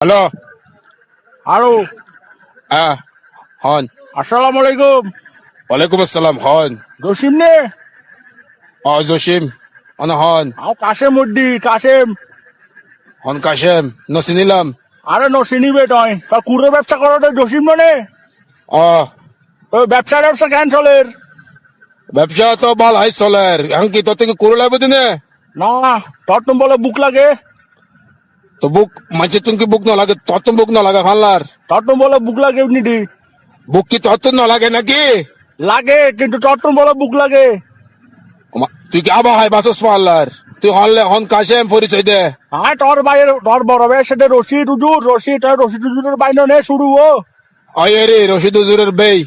Hello. আরো হ্যাঁ হন। আসসালামু আলাইকুম। ওয়ালাইকুম আসসালাম হন। জসিম নে জসিম অন হন। আও কাশেম উদ্দি কাশেম। হন কাশেম নসি নিলাম। আরে নসিনিবে তই তা কুড়ে ব্যবসা করো তো জসিম নে ও ওই ব্যবসা ক্যান্সলের ব্যবসা তো ভাল হাই চলের এখন কি তোর থেকে করে লাগবে দিনে না তোর তুমি বলে বুক লাগে তো বুক মাঝে তুমি বুক না লাগে তোর তো বুক না লাগে ফাল্লার তোর তুমি বলে বুক লাগে নিদি বুক কি তোর তো না লাগে নাকি লাগে কিন্তু তোর তুমি বলে বুক লাগে তুই কি আবার হাই বাসস ফাল্লার তুই হনলে হন কাশেম পরিচয় দে। হ্যাঁ তোর বাইরে তোর বড় ভাইয়ের সাথে রশিদ উজুরের বাইন নে শুরু ও আয় রে রশিদ হুজুরের বেই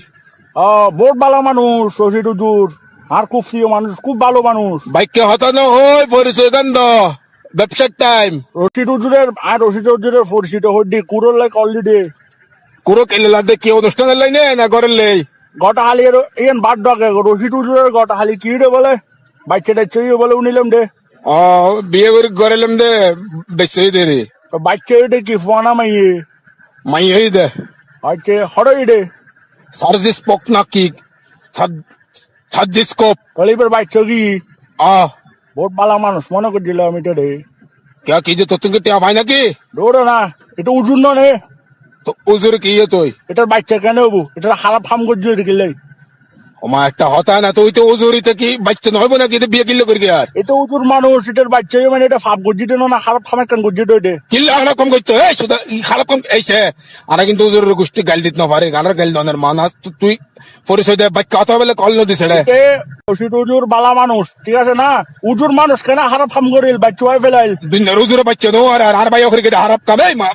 বহুত ভালো মানুষ রশিদ উজুর আর খুব প্রিয় মানুষ খুব ভালো মানুষ বাইককে হতানো হই পরিচয় গন্ধ ব্যবসার টাইম রশিদ উজুরের পরিচিত হড্ডি কুড়োর লাইক অলরেডি কুরো কেলে লাগবে কি অনুষ্ঠানের লাইনে না ঘরের লাই গটা হালি ইয়েন বাদ ডকে রশিদ উজুরের গটা হালি কি রে বলে বাচ্চা টাচ্চা বলে উনিলাম দে বিয়ে করে গড়েলাম দে বেশি দে রে তো বাচ্চা এটা কি ফোনা মাইয়ে মাই হই দে আচ্ছা হরই রে সার্জিস পক নাকি সার্জিস্কোপ কলিবের বাচ্চা কি আহ বহুত ভালো মানুষ মনে করে দিলাম আমি তো রে क्या कीजिए तो तुमके टिया भाई ना की দৌড়ো না এটা উজুর না রে तो उजुर की है तो এটার বাচ্চা কেন হবো এটার খারাপ ফার্ম করছে গেলে हमारा একটা होता है ना तो तो उजुरी तक की बच्चे न हो ना कि बिया किलो करके यार এটা উজুর মানুষ এটার বাচ্চা মানে এটা ফার্ম করছে না খারাপ ফার্মের কেন করছে এটা কিল্লা খারাপ কম করতে এই সুদা ই খারাপ কম এইছে আরা কিন্তু উজুর গোষ্ঠী গাল দিত না পারে গানার গাল দনের মানাস তুই পরিচয় দে বাচ্চা কথা বলে কল নদি ছেড়ে এ রশিদ উজুর বালা মানুষ ঠিক আছে না উজুর মানুষ কেন খারাপ ফার্ম করিল বাচ্চা হয় ফেলাইল দুনিয়ার উজুরে বাচ্চা নো আর ভাই ওখানে কে হারাপ কাবে মা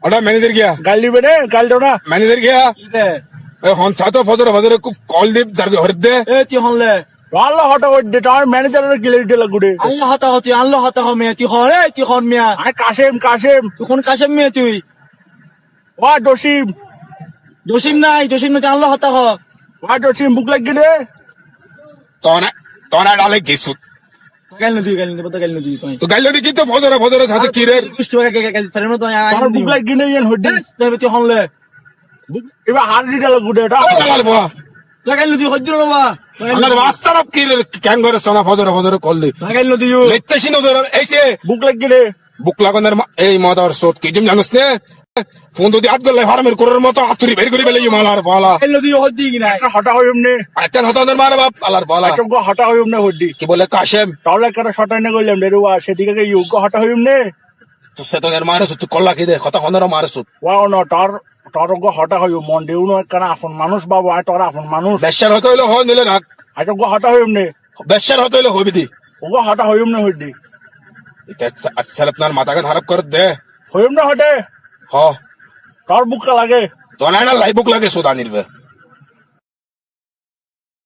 ওটা ম্যানেজার গিয়া গাল দিবে রে গাল দাও না ম্যানেজার গিয়া হন ছাতো ফজর ফজর খুব কল দিব জারগে হর দে এ তুই হলে আল্লাহ হঠাৎ ওই তার ম্যানেজারের গিলে দিতে লাগুড়ে আল্লাহ হাতা হতি আল্লাহ হাতা হ মেয়ে তুই হন তুই হন মিয়া আর কাশেম তুই কোন কাশেম মেয়ে তুই ওয়া জসিম দোষিম নাই তুই আল্লাহ হাতা হ ওয়া জসিম বুক লাগিলে তোনা ডালে কিছু গাল নদী বতা গাল নদী তুই তো গাইলো দেখি তো ফজর ফজর সাথে কি রে কুষ্ট গাল তারে মত তোর বুক লাগিলে ইয়েন হড্ডি তুই হনলে এবার হার দিতে লাগুড়ে এটা আল্লাহর বাবা তুই গাল নদী হজ্জর লবা আল্লাহর বাস্তাব কি রে ক্যাঙ্গরে সোনা ফজর ফজর কল দি গাল নদী লেত্তাসি নজর এইছে বুক লাগিলে বুক লাগানোর এই মাদার সোট কি জিম জানোস নে ফোন যদি আট গলে ফার্মের করার মতো আতুরি বের করে বেলে মালার পালা গাল নদী হদ্দি কিনা হঠাৎ হই এমনি একটা হতানোর মার বাপ আল্লাহর পালা তোকে হঠাৎ হই এমনি হড্ডি কি বলে কাশেম তাহলে কেন শটানে কইলাম রে ওয়া সেদিকে ইউগ হঠাৎ হই এমনি তো সে তোর মারে সুত কল্লা কি দে কথা হনর মারে সুত ওয়া না তোর হঠাৎ হই মন দেউ না কেন আপন মানুষ বাবু আয় তোর আপন মানুষ বেশার হতে হইলে হয় নিলে রাখ আয় তোকে হঠাৎ হই এমনি বেশার হতে হইলে হইবি দি ওকে হঠাৎ হই এমনি হড্ডি আচ্ছা আপনার মাথাকে খারাপ করে দে হই এমনি হটে হ তোর বুকটা লাগে তো না লাইবুক লাগে সুদা নির্বে